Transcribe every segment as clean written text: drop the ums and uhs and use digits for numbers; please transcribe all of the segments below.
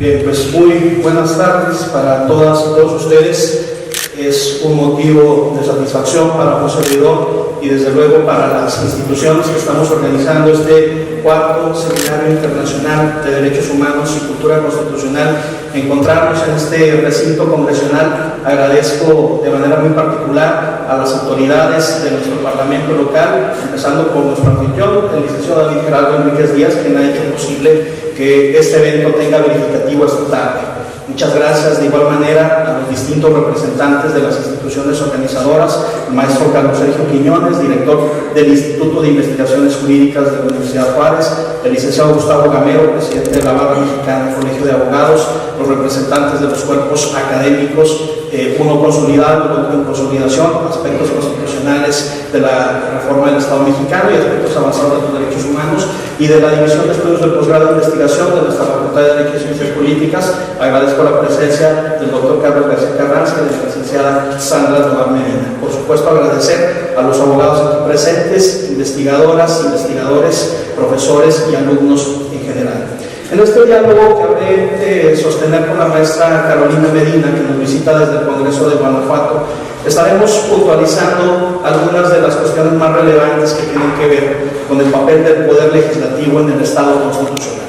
Pues muy buenas tardes para todas y todos ustedes. Es un motivo de satisfacción para un servidor y desde luego para las instituciones que estamos organizando este cuarto Seminario Internacional de Derechos Humanos y Cultura Constitucional, encontrarnos en este recinto congresional. Agradezco de manera muy particular a las autoridades de nuestro Parlamento local, empezando por nuestro anfitrión, el licenciado David Gerardo Enríquez Díaz, quien ha hecho posible que este evento tenga verificativo esta tarde. Muchas gracias de igual manera a los distintos representantes de las instituciones organizadoras, el maestro Carlos Sergio Quiñones, director del Instituto de Investigaciones Jurídicas de la Universidad Juárez, el licenciado Gustavo Gamero, presidente de la Barra Mexicana del Colegio de Abogados, los representantes de los cuerpos académicos, uno consolidado, otro en consolidación, aspectos constitucionales de la reforma del Estado mexicano y aspectos avanzados de los derechos humanos, y de la División de Estudios del Posgrado de Investigación de nuestra Facultad de Derecho y Ciencias Políticas. Agradezco la presencia del doctor Carlos García Carranza y de la licenciada Sandra Tobar Medina. Por supuesto, agradecer a los abogados aquí presentes, investigadoras, investigadores, profesores y alumnos en general. En este diálogo que habré de sostener con la maestra Carolina Medina, que nos visita desde el Congreso de Guanajuato, estaremos puntualizando algunas de las cuestiones más relevantes que tienen que ver con el papel del Poder Legislativo en el Estado constitucional.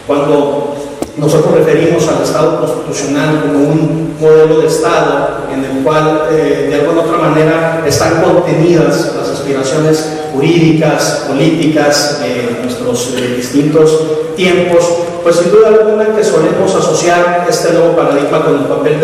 Cuando nosotros referimos al Estado constitucional como un modelo de Estado en el cual de alguna u otra manera están contenidas las aspiraciones jurídicas, políticas de nuestros distintos tiempos, pues sin duda alguna que solemos asociar este nuevo paradigma con el papel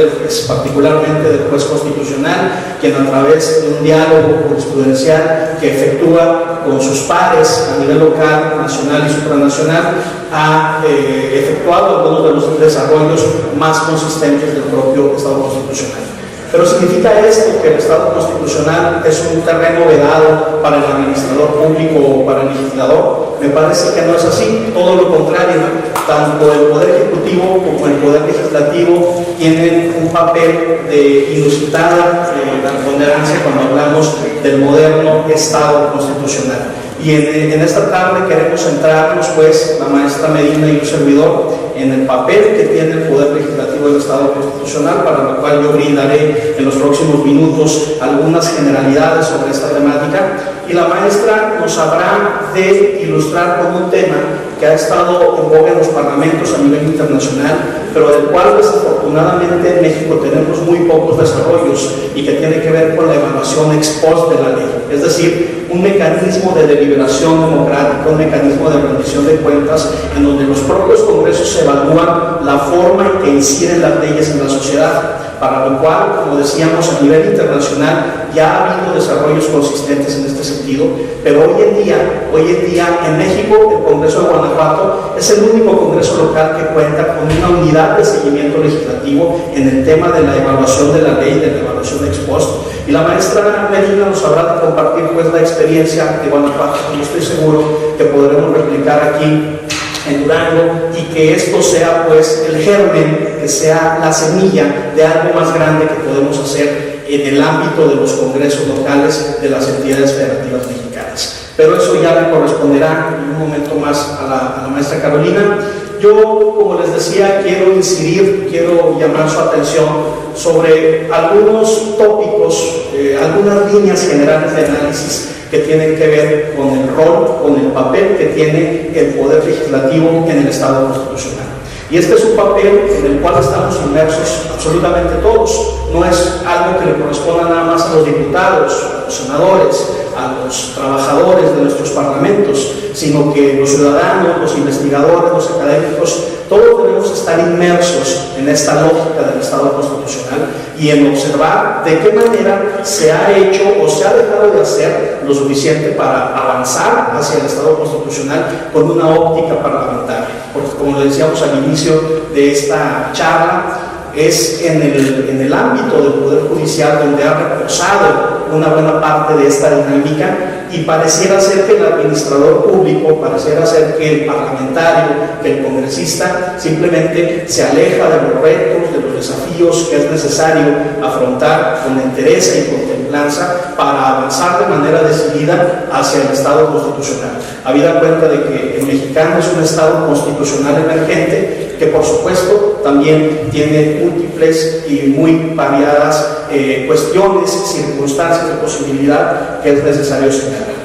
particularmente del juez constitucional, quien a través de un diálogo jurisprudencial que efectúa con sus pares a nivel local, nacional y supranacional, ha efectuado algunos de los desarrollos más consistentes del propio Estado constitucional. Pero ¿significa esto que el Estado constitucional es un terreno vedado para el administrador público o para el legislador? Me parece que no es así, todo lo contrario. Tanto el Poder Ejecutivo como el Poder Legislativo tienen un papel de inusitada preponderancia cuando hablamos del moderno Estado constitucional. Y en esta tarde queremos centrarnos, pues, la maestra Medina y un servidor, en el papel que tiene el Poder Legislativo del Estado Constitucional, para lo cual yo brindaré en los próximos minutos algunas generalidades sobre esta temática. Y la maestra nos habrá de ilustrar con un tema que ha estado en boga en los parlamentos a nivel internacional, pero del cual desafortunadamente en México tenemos muy pocos desarrollos y que tiene que ver con la evaluación ex post de la ley, es decir, un mecanismo de deliberación democrática, un mecanismo de rendición de cuentas en donde los propios congresos evalúan la forma en que inciden las leyes en la sociedad, para lo cual, como decíamos, a nivel internacional ya ha habido desarrollos consistentes en este sentido, pero hoy en día en México el Congreso de Guanajuato es el único congreso local que cuenta con una unidad de seguimiento legislativo en el tema de la evaluación de la ley, de la evaluación ex post. Y la maestra Medina nos habrá de compartir, pues, la experiencia de Guanajuato, y estoy seguro que podremos replicar aquí en Durango, y que esto sea, pues, el germen, que sea la semilla de algo más grande que podemos hacer en el ámbito de los congresos locales de las entidades federativas mexicanas. Pero eso ya le corresponderá en un momento más a la maestra Carolina. Yo, como les decía, quiero llamar su atención sobre algunos tópicos, algunas líneas generales de análisis que tienen que ver con el rol, con el papel que tiene el Poder Legislativo en el Estado constitucional. Y este es un papel en el cual estamos inmersos absolutamente todos. No es algo que le corresponda nada más a los diputados, a los senadores, a los trabajadores de nuestros parlamentos, sino que los ciudadanos, los investigadores, los académicos, todos debemos estar inmersos en esta lógica del Estado constitucional y en observar de qué manera se ha hecho o se ha dejado de hacer lo suficiente para avanzar hacia el Estado constitucional con una óptica parlamentaria. Porque, como le decíamos al inicio de esta charla, es en el ámbito del Poder Judicial donde ha reposado una buena parte de esta dinámica, y pareciera ser que el administrador público, pareciera ser que el parlamentario, que el congresista simplemente se aleja de los retos, de los desafíos que es necesario afrontar con entereza y con templanza para avanzar de manera decidida hacia el Estado constitucional. Habida cuenta de que el mexicano es un Estado constitucional emergente que, por supuesto, también tiene múltiples y muy variadas cuestiones, circunstancias de posibilidad que es necesario señalar.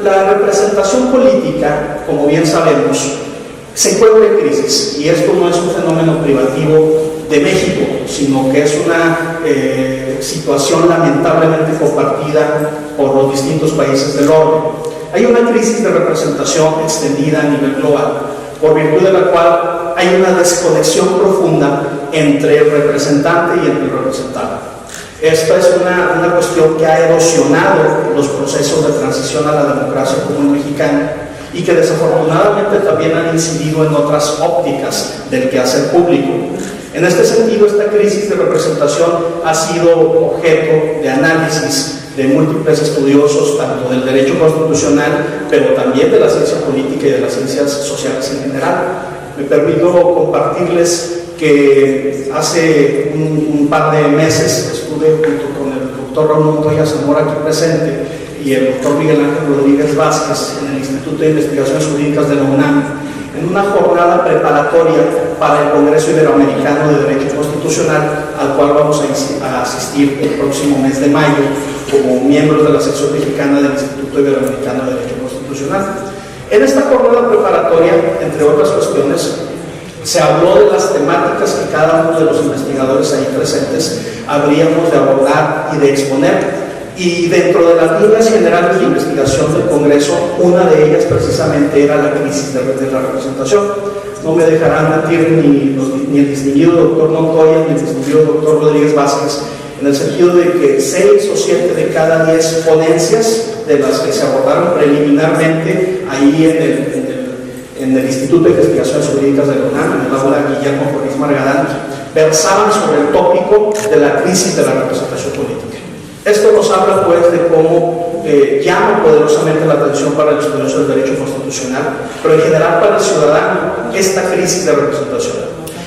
La representación política, como bien sabemos, se encuentra en crisis, y esto no es un fenómeno privativo de México, sino que es una situación lamentablemente compartida por los distintos países del orden. Hay una crisis de representación extendida a nivel global, por virtud de la cual hay una desconexión profunda entre el representante y el representado. Esta es una cuestión que ha erosionado los procesos de transición a la democracia común mexicana y que desafortunadamente también han incidido en otras ópticas del quehacer público. En este sentido, esta crisis de representación ha sido objeto de análisis de múltiples estudiosos, tanto del derecho constitucional, pero también de la ciencia política y de las ciencias sociales en general. Me permito compartirles que hace un par de meses estuve junto con el doctor Raúl Montoya Zamora, aquí presente, y el doctor Miguel Ángel Rodríguez Vázquez en el Instituto de Investigaciones Jurídicas de la UNAM, en una jornada preparatoria para el Congreso Iberoamericano de Derecho Constitucional, al cual vamos a asistir el próximo mes de mayo como miembros de la sección mexicana del Instituto Iberoamericano de Derecho Constitucional. En esta jornada preparatoria, entre otras cuestiones, se habló de las temáticas que cada uno de los investigadores ahí presentes habríamos de abordar y de exponer. Y dentro de las líneas generales de investigación del Congreso, una de ellas precisamente era la crisis de la representación. No me dejarán mentir ni el distinguido doctor Montoya ni el distinguido doctor Rodríguez Vázquez, en el sentido de que 6 o 7 de cada 10 ponencias de las que se abordaron preliminarmente ahí en el Instituto de Investigaciones Jurídicas de la UNAM, en el aula Guillermo Corriz Margadán, versaban sobre el tópico de la crisis de la representación política. Esto nos habla pues de cómo llama poderosamente la atención para el estudioso del derecho constitucional, pero en general para el ciudadano, esta crisis de representación.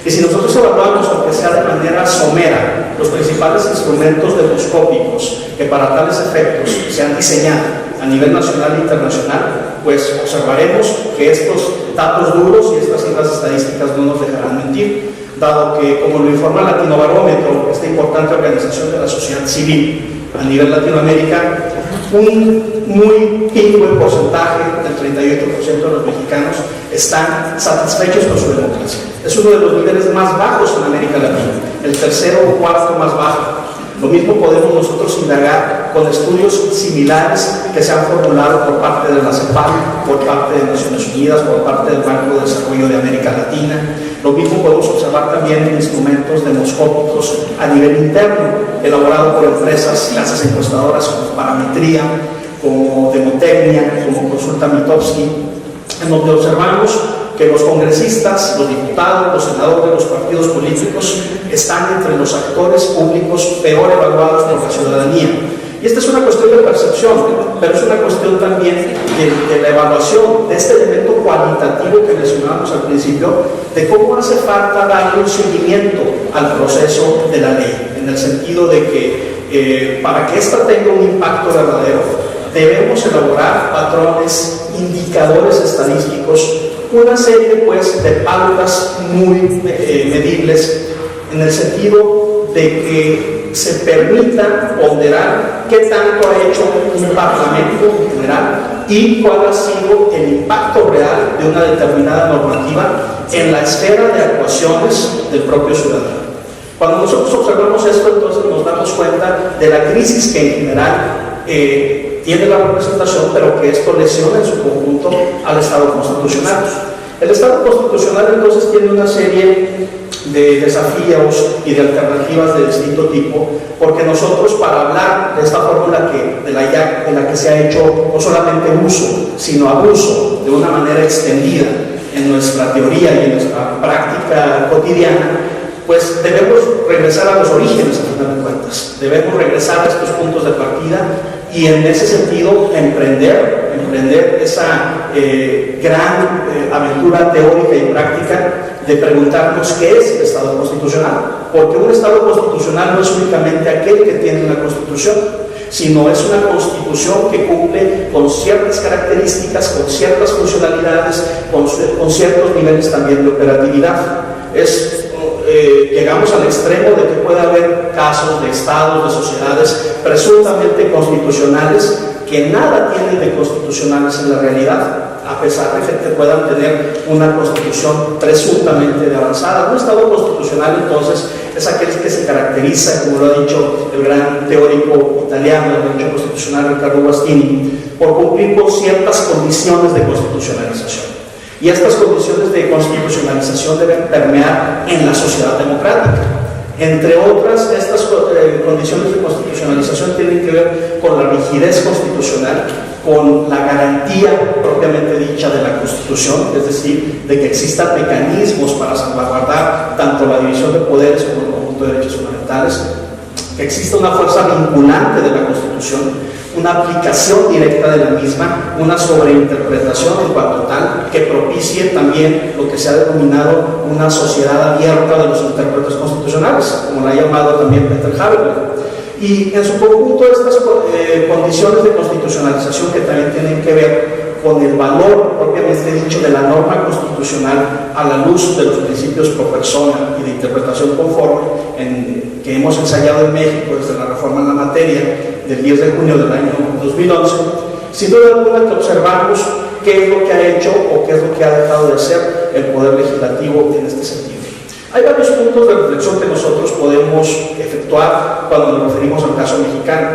Y si nosotros evaluamos, aunque sea de manera somera, los principales instrumentos demoscópicos que para tales efectos se han diseñado a nivel nacional e internacional, pues observaremos que estos datos duros y estas cifras estadísticas no nos dejarán mentir, dado que, como lo informa Latinobarómetro, esta importante organización de la sociedad civil a nivel Latinoamérica, un muy ínfimo porcentaje, del 38% de los mexicanos, están satisfechos con su democracia. Es uno de los niveles más bajos en América Latina, el tercero o cuarto más bajo. Lo mismo podemos nosotros indagar con estudios similares que se han formulado por parte de la CEPAL, por parte de Naciones Unidas, por parte del Banco de Desarrollo de América Latina. Lo mismo podemos observar también en instrumentos demoscópicos a nivel interno, elaborados por empresas, casas encuestadoras como Parametría, como Demotecnia, como Consulta Mitofsky, en donde observamos que los congresistas, los diputados, los senadores de los partidos políticos están entre los actores públicos peor evaluados por la ciudadanía. Y esta es una cuestión de percepción, pero es una cuestión también de la evaluación de este elemento cualitativo que mencionábamos al principio, de cómo hace falta darle un seguimiento al proceso de la ley, en el sentido de que para que ésta tenga un impacto verdadero, debemos elaborar patrones, indicadores estadísticos, una serie pues de pautas muy medibles, en el sentido de que se permita ponderar qué tanto ha hecho un parlamento en general y cuál ha sido el impacto real de una determinada normativa en la esfera de actuaciones del propio ciudadano. Cuando nosotros observamos esto, entonces nos damos cuenta de la crisis que en general tiene la representación, pero que esto lesiona en su conjunto al Estado constitucional. El Estado constitucional entonces tiene una serie de desafíos y de alternativas de distinto tipo, porque nosotros, para hablar de esta fórmula de la que se ha hecho no solamente uso, sino abuso de una manera extendida en nuestra teoría y en nuestra práctica cotidiana, pues debemos regresar a los orígenes, a final de cuentas. Debemos regresar a estos puntos de partida y en ese sentido emprender esa gran aventura teórica y práctica de preguntarnos qué es el Estado constitucional, porque un Estado constitucional no es únicamente aquel que tiene una Constitución, sino es una constitución que cumple con ciertas características, con ciertas funcionalidades, con ciertos niveles también de operatividad. Llegamos al extremo de que puede haber casos de estados, de sociedades presuntamente constitucionales que nada tienen de constitucionales en la realidad, a pesar de que puedan tener una constitución presuntamente de avanzada. Un estado constitucional, entonces, es aquel que se caracteriza, como lo ha dicho el gran teórico italiano del derecho constitucional Riccardo Guastini, por cumplir con ciertas condiciones de constitucionalización. Y estas condiciones de constitucionalización deben permear en la sociedad democrática. Entre otras, estas condiciones de constitucionalización tienen que ver con la rigidez constitucional, con la garantía propiamente dicha de la Constitución, es decir, de que existan mecanismos para salvaguardar tanto la división de poderes como el conjunto de derechos fundamentales, que exista una fuerza vinculante de la Constitución, una aplicación directa de la misma, una sobreinterpretación en cuanto tal, que propicie también lo que se ha denominado una sociedad abierta de los intérpretes constitucionales, como la ha llamado también Peter Habermas. Y en su conjunto estas condiciones de constitucionalización que también tienen que ver con el valor propiamente dicho de la norma constitucional a la luz de los principios pro persona y de interpretación conforme que hemos ensayado en México desde la reforma en la materia del 10 de junio del año 2011, sin duda alguna que observamos qué es lo que ha hecho o qué es lo que ha dejado de hacer el Poder Legislativo en este sentido. Hay varios puntos de reflexión que nosotros podemos efectuar cuando nos referimos al caso mexicano.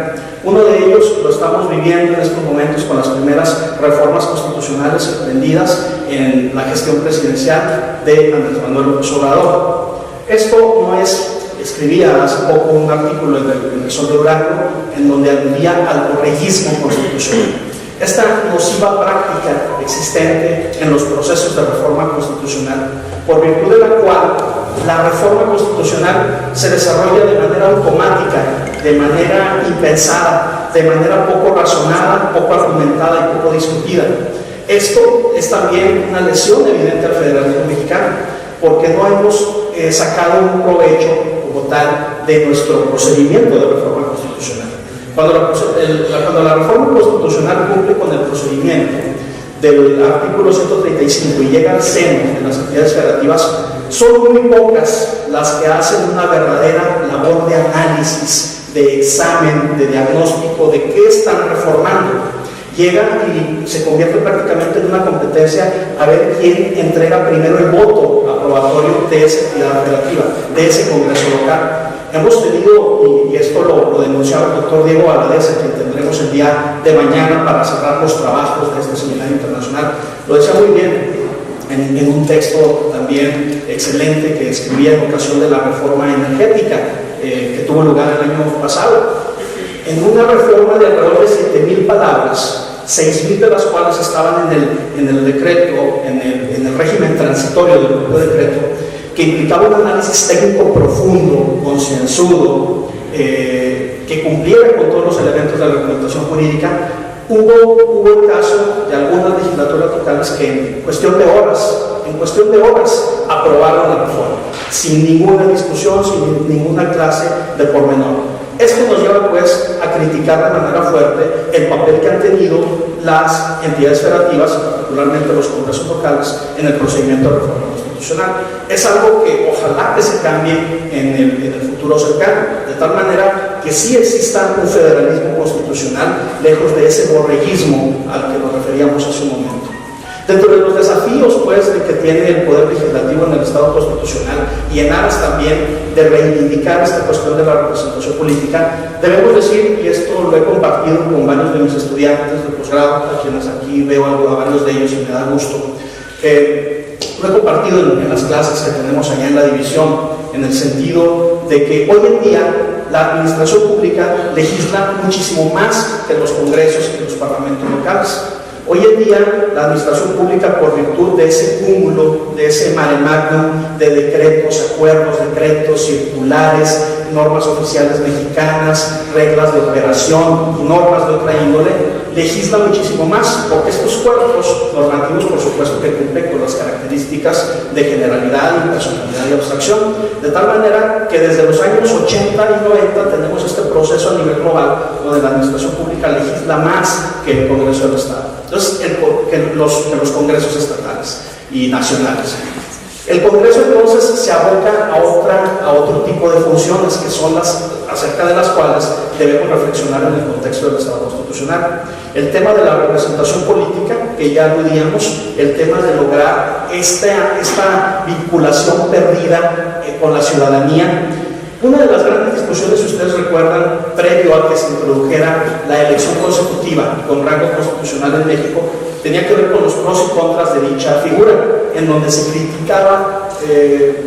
Uno de ellos lo estamos viviendo en estos momentos con las primeras reformas constitucionales emprendidas en la gestión presidencial de Andrés Manuel López Obrador. Esto no es, escribía hace poco un artículo en el Sol de Durango en donde aludía al borreguismo constitucional. Esta nociva práctica existente en los procesos de reforma constitucional, por virtud de la cual la reforma constitucional se desarrolla de manera automática, de manera impensada, de manera poco razonada, poco argumentada y poco discutida. Esto es también una lesión evidente al federalismo mexicano, porque no hemos sacado un provecho como tal de nuestro procedimiento de reforma constitucional. Cuando la reforma constitucional cumple con el procedimiento del artículo 135 y llega al seno de las entidades federativas, son muy pocas las que hacen una verdadera labor de análisis, de examen, de diagnóstico de qué están reformando. Llega y se convierte prácticamente en una competencia a ver quién entrega primero el voto aprobatorio de esa entidad federativa, de ese Congreso local. Hemos tenido, y esto lo denunciaba el doctor Diego Valadez, a quien tendremos el día de mañana para cerrar los trabajos de este seminario internacional, lo decía muy bien en un texto también excelente que escribía en ocasión de la reforma energética que tuvo lugar el año pasado. En una reforma de alrededor de 7,000 palabras, 6,000 de las cuales estaban en el decreto, en el régimen transitorio del propio decreto, que implicaba un análisis técnico profundo, concienzudo, que cumpliera con todos los elementos de la reglamentación jurídica. Hubo el caso de algunas legislaturas locales que en cuestión de horas aprobaron la reforma, sin ninguna discusión, sin ninguna clase de pormenor. Esto nos lleva pues a criticar de manera fuerte el papel que han tenido las entidades federativas, particularmente los congresos locales, en el procedimiento de reforma constitucional. Es algo que ojalá que se cambie en el futuro cercano, de tal manera que sí exista un federalismo constitucional lejos de ese borreguismo al que nos referíamos hace un momento. Dentro de los desafíos pues, que tiene el Poder Legislativo en el Estado constitucional y en aras también de reivindicar esta cuestión de la representación política, debemos decir, y esto lo he compartido con varios de mis estudiantes de posgrado, a quienes aquí veo a varios de ellos y me da gusto, lo he compartido en las clases que tenemos allá en la división, en el sentido de que hoy en día la administración pública legisla muchísimo más que los congresos y los parlamentos locales. Hoy en día, la administración pública, por virtud de ese cúmulo, de ese mare magnum de decretos, acuerdos, decretos, circulares, normas oficiales mexicanas, reglas de operación y normas de otra índole, legisla muchísimo más, porque estos cuerpos normativos, por supuesto, que cumplen con las características de generalidad, impersonalidad y abstracción, de tal manera que desde los años 80 y 90 tenemos este proceso a nivel global, donde la administración pública legisla más que el Congreso del Estado, entonces, que los congresos estatales y nacionales. El Congreso entonces se aboca a otro tipo de funciones que son acerca de las cuales debemos reflexionar en el contexto del Estado constitucional. El tema de la representación política, que ya aludíamos, el tema de lograr esta vinculación perdida con la ciudadanía. Una de las grandes discusiones, si ustedes recuerdan, previo a que se introdujera la elección consecutiva con rango constitucional en México, tenía que ver con los pros y contras de dicha figura, en donde se criticaba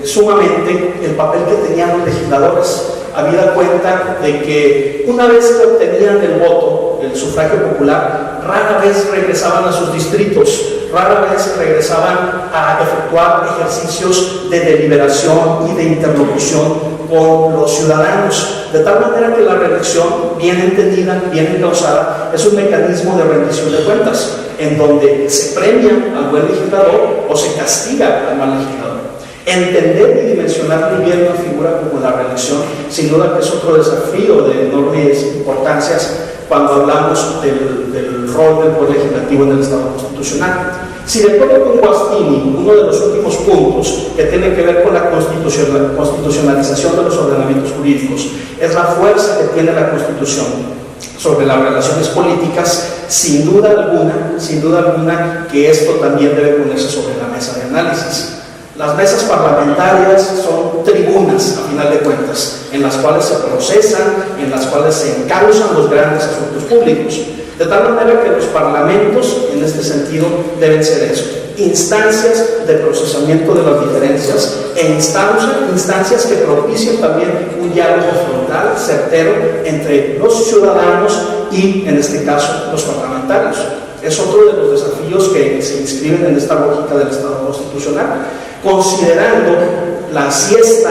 sumamente el papel que tenían los legisladores, habida cuenta de que una vez que obtenían el voto, el sufragio popular, rara vez regresaban a sus distritos, rara vez regresaban a efectuar ejercicios de deliberación y de interlocución con los ciudadanos, de tal manera que la reelección, bien entendida, bien encausada, es un mecanismo de rendición de cuentas, en donde se premia al buen legislador o se castiga al mal legislador. Entender y dimensionar muy bien una figura como la reelección, sin duda que es otro desafío de enormes importancias cuando hablamos del rol del Poder Legislativo en el Estado constitucional. Si de acuerdo con Guastini, uno de los últimos puntos que tiene que ver con la constitucionalización de los ordenamientos jurídicos es la fuerza que tiene la Constitución sobre las relaciones políticas, sin duda alguna que esto también debe ponerse sobre la mesa de análisis. Las mesas parlamentarias son tribunas, a final de cuentas, en las cuales se procesan, en las cuales se encausan los grandes asuntos públicos. De tal manera que los parlamentos, en este sentido, deben ser eso: instancias de procesamiento de las diferencias e instancias que propicien también un diálogo frontal, certero, entre los ciudadanos y, en este caso, los parlamentarios. Es otro de los desafíos que se inscriben en esta lógica del Estado constitucional, considerando la siesta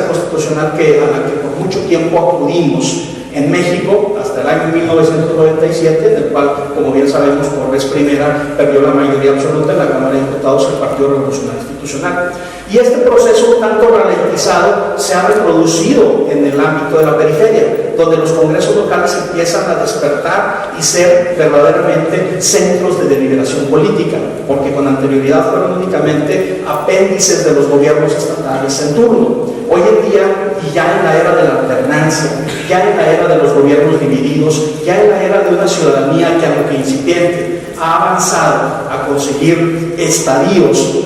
constitucional a la que por mucho tiempo acudimos en México hasta el año 1997, en el cual, como bien sabemos, por vez primera perdió la mayoría absoluta en la Cámara de Diputados el Partido Revolucionario Institucional. Y este proceso tanto ralentizado se ha reproducido en el ámbito de la periferia, donde los congresos locales empiezan a despertar y ser verdaderamente centros de deliberación política, porque con anterioridad fueron únicamente apéndices de los gobiernos estatales en turno. Hoy en día, y ya en la era de la alternancia, ya en la era de los gobiernos divididos, ya en la era de una ciudadanía que, aunque incipiente, ha avanzado a conseguir estadios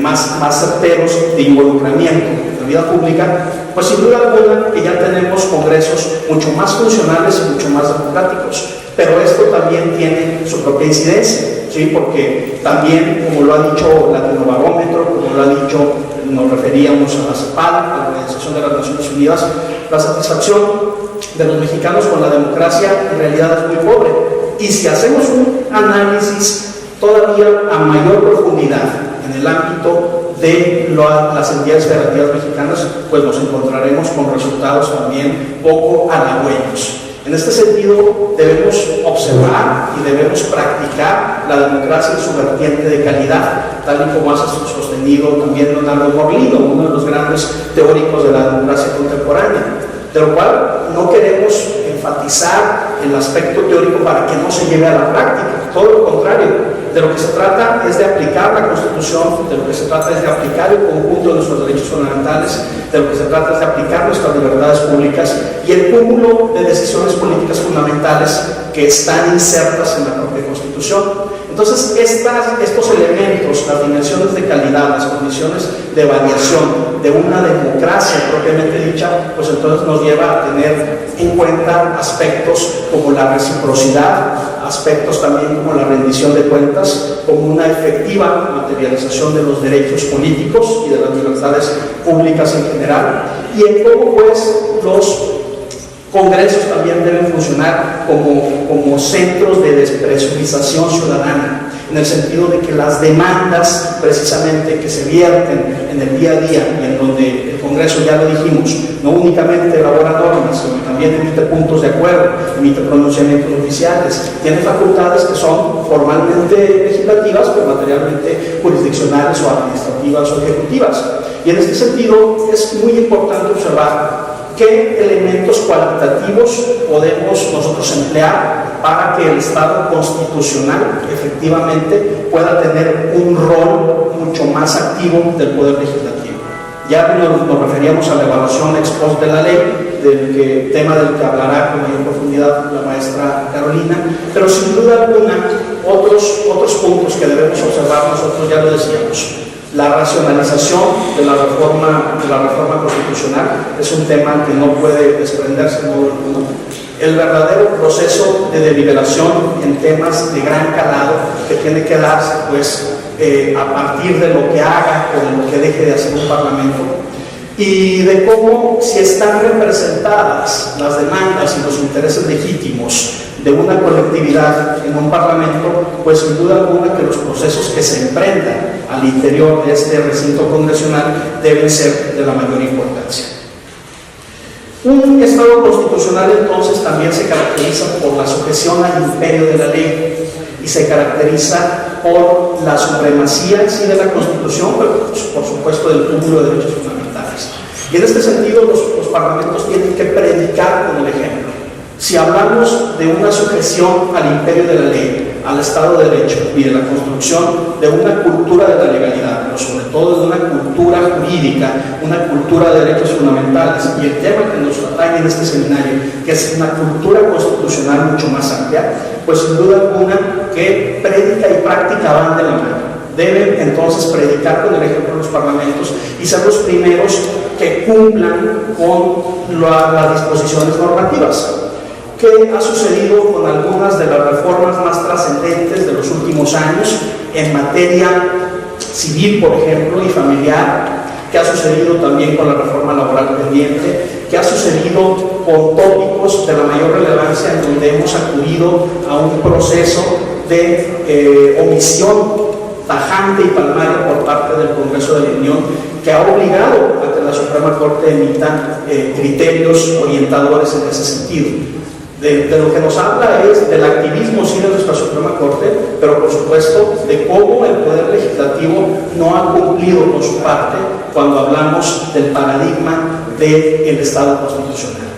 más certeros de involucramiento en la vida pública, pues sin duda alguna que ya tenemos congresos mucho más funcionales y mucho más democráticos. Pero esto también tiene su propia incidencia, ¿sí? Porque también, como lo ha dicho Latinobarómetro, como lo ha dicho, nos referíamos a la CEPAL, a la Organización de las Naciones Unidas, la satisfacción de los mexicanos con la democracia en realidad es muy pobre. Y si hacemos un análisis todavía a mayor profundidad en el ámbito de las entidades federativas mexicanas, pues nos encontraremos con resultados también poco halagüeños. En este sentido, debemos observar y debemos practicar la democracia en su vertiente de calidad, tal y como ha sostenido también Leonardo Morlino, uno de los grandes teóricos de la democracia contemporánea, de lo cual no queremos enfatizar el aspecto teórico para que no se lleve a la práctica, todo lo contrario. De lo que se trata es de aplicar la Constitución, de lo que se trata es de aplicar el conjunto de nuestros derechos fundamentales, de lo que se trata es de aplicar nuestras libertades públicas y el cúmulo de decisiones políticas fundamentales que están insertas en la propia Constitución. Entonces, estos elementos, las dimensiones de calidad, las condiciones de variación de una democracia propiamente dicha, pues entonces nos lleva a tener en cuenta aspectos como la reciprocidad, aspectos también como la rendición de cuentas, como una efectiva materialización de los derechos políticos y de las libertades públicas en general, y en cómo pues los congresos también deben funcionar como centros de despresurización ciudadana, en el sentido de que las demandas precisamente que se vierten en el día a día y en donde el Congreso, ya lo dijimos, no únicamente elabora normas, sino también emite puntos de acuerdo, emite pronunciamientos oficiales, tiene facultades que son formalmente legislativas, pero materialmente jurisdiccionales o administrativas o ejecutivas. Y en este sentido es muy importante observar qué elementos cualitativos podemos nosotros emplear para que el Estado constitucional efectivamente pueda tener un rol mucho más activo del Poder Legislativo. Ya nos referíamos a la evaluación ex post de la ley, tema del que hablará con mayor profundidad la maestra Carolina, pero sin duda alguna otros puntos que debemos observar nosotros, ya lo decíamos. La racionalización de la reforma constitucional es un tema que no puede desprenderse de modo alguno. El verdadero proceso de deliberación en temas de gran calado que tiene que darse pues, a partir de lo que haga o de lo que deje de hacer un parlamento, y de cómo, si están representadas las demandas y los intereses legítimos de una colectividad en un parlamento, pues sin duda alguna que los procesos que se emprendan al interior de este recinto congresional deben ser de la mayor importancia. Un Estado constitucional entonces también se caracteriza por la sujeción al imperio de la ley y se caracteriza por la supremacía sí de la Constitución, pero por supuesto del cúmulo de derechos fundamentales. Y en este sentido los parlamentos tienen que predicar con el ejemplo. Si hablamos de una sujeción al imperio de la ley, al Estado de Derecho y de la construcción de una cultura de la legalidad, pero sobre todo de una cultura jurídica, una cultura de derechos fundamentales, y el tema que nos atañe en este seminario, que es una cultura constitucional mucho más amplia, pues sin duda alguna que prédica y práctica van de la mano. Deben entonces predicar con el ejemplo de los parlamentos y ser los primeros que cumplan con las disposiciones normativas. ¿Qué ha sucedido con algunas de las reformas más trascendentes de los últimos años en materia civil, por ejemplo, y familiar? ¿Qué ha sucedido también con la reforma laboral pendiente? ¿Qué ha sucedido con tópicos de la mayor relevancia en donde hemos acudido a un proceso de omisión tajante y palmaria por parte del Congreso de la Unión, que ha obligado a que la Suprema Corte emita criterios orientadores en ese sentido? De lo que nos habla es del activismo sí de nuestra Suprema Corte, pero por supuesto de cómo el Poder Legislativo no ha cumplido con su parte cuando hablamos del paradigma del Estado constitucional.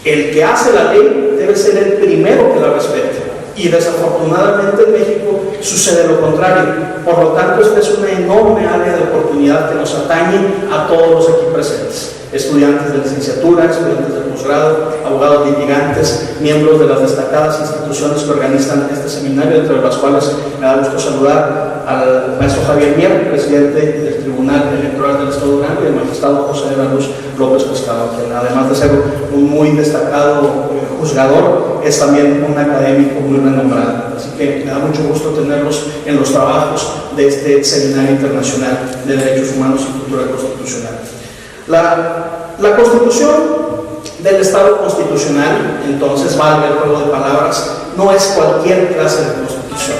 El que hace la ley debe ser el primero que la respete, y desafortunadamente en México sucede lo contrario. Por lo tanto, esta es una enorme área de oportunidad que nos atañe a todos los aquí presentes. Estudiantes de licenciatura, estudiantes de posgrado, abogados litigantes, miembros de las destacadas instituciones que organizan este seminario, entre las cuales me da gusto saludar al maestro Javier Mier, presidente del Tribunal Electoral del Estado de Durango, y el magistrado José de la Luz López Pescado, quien además de ser un muy destacado juzgador, es también un académico muy renombrado. Así que me da mucho gusto tenerlos en los trabajos de este Seminario Internacional de Derechos Humanos y Cultura Constitucional. La Constitución del Estado constitucional, entonces, valga el juego de palabras, no es cualquier clase de constitución.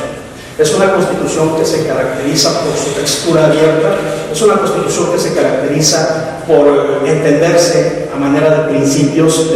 Es una constitución que se caracteriza por su textura abierta, es una constitución que se caracteriza por entenderse a manera de principios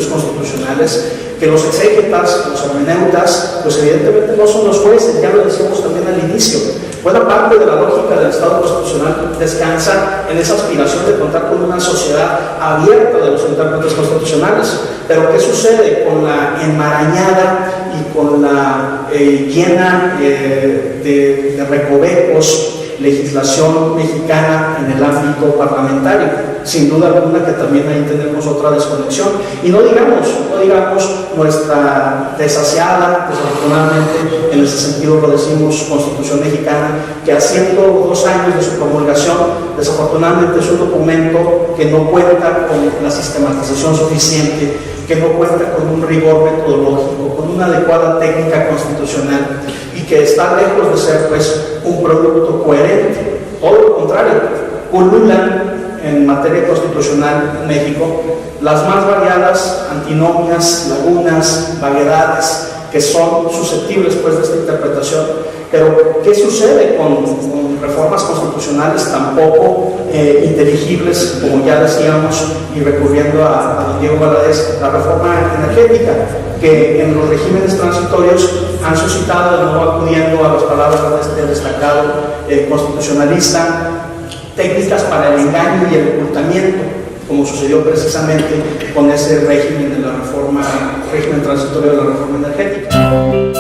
constitucionales, que los exégetas, los hermeneutas, pues evidentemente no son los jueces, ya lo decíamos también al inicio. Buena parte de la lógica del Estado constitucional descansa en esa aspiración de contar con una sociedad abierta de los intérpretes constitucionales. Pero ¿qué sucede con la enmarañada y con la llena de recovecos legislación mexicana en el ámbito parlamentario? Sin duda alguna que también ahí tenemos otra desconexión. Y no digamos nuestra desaseada, desafortunadamente, en ese sentido lo decimos, Constitución mexicana, que a 102 años de su promulgación, desafortunadamente es un documento que no cuenta con la sistematización suficiente, que no cuenta con un rigor metodológico, con una adecuada técnica constitucional, y que está lejos de ser pues un producto coherente. Todo lo contrario, pululan en materia constitucional en México las más variadas antinomias, lagunas, vaguedades que son susceptibles pues, de esta interpretación. Pero, ¿qué sucede con reformas constitucionales tan poco inteligibles, como ya decíamos, y recurriendo a don Diego Valadez, la reforma energética, que en los regímenes transitorios han suscitado, de nuevo acudiendo a las palabras de este destacado constitucionalista, técnicas para el engaño y el ocultamiento, como sucedió precisamente con ese régimen de la régimen transitorio de la reforma energética?